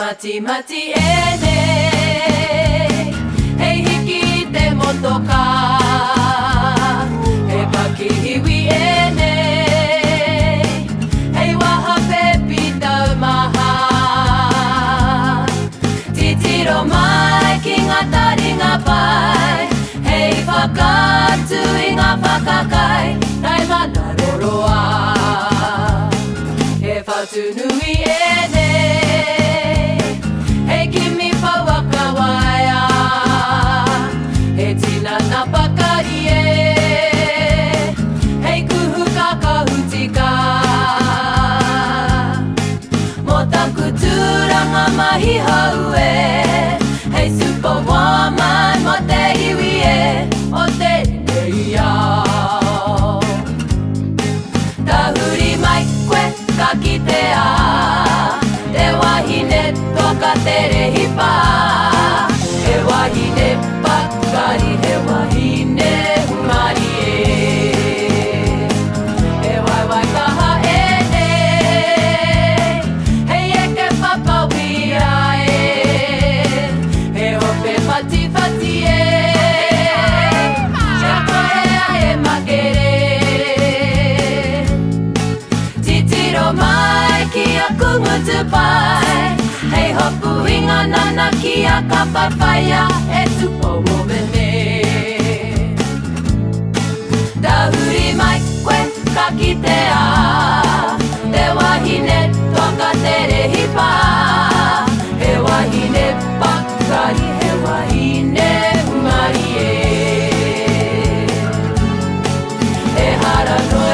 Mati mati e nei Hei hiki te motoka He pakihiwi e nei Hei waha pepi tau maha Titiro mai ki ngā taringa pai Hei whakatu i ngā whakakai Nai mana roroa He whatunui e nei Hey, kimi pawaka waia He tina na pakari e Hey, kuhu kakahutika Mo taku tūranga mahi hau e Hey, superwoman mo te iwi e O te reia Tahuri mai koe ka kitea Te wahine toka te rehipa He wahine pakari, he wahine humari e He waiwai kaha e nei Hei eke papawia e He hope fati fati e Shea korea e makere Titiro mai ki a kungutu pai Hei hopu inga nana ki a ka whawhaia e tupo womene Tahuri mai koe ka kitea Te wahine toka te rehipa He wahine pakari, he wahine humari e He hara no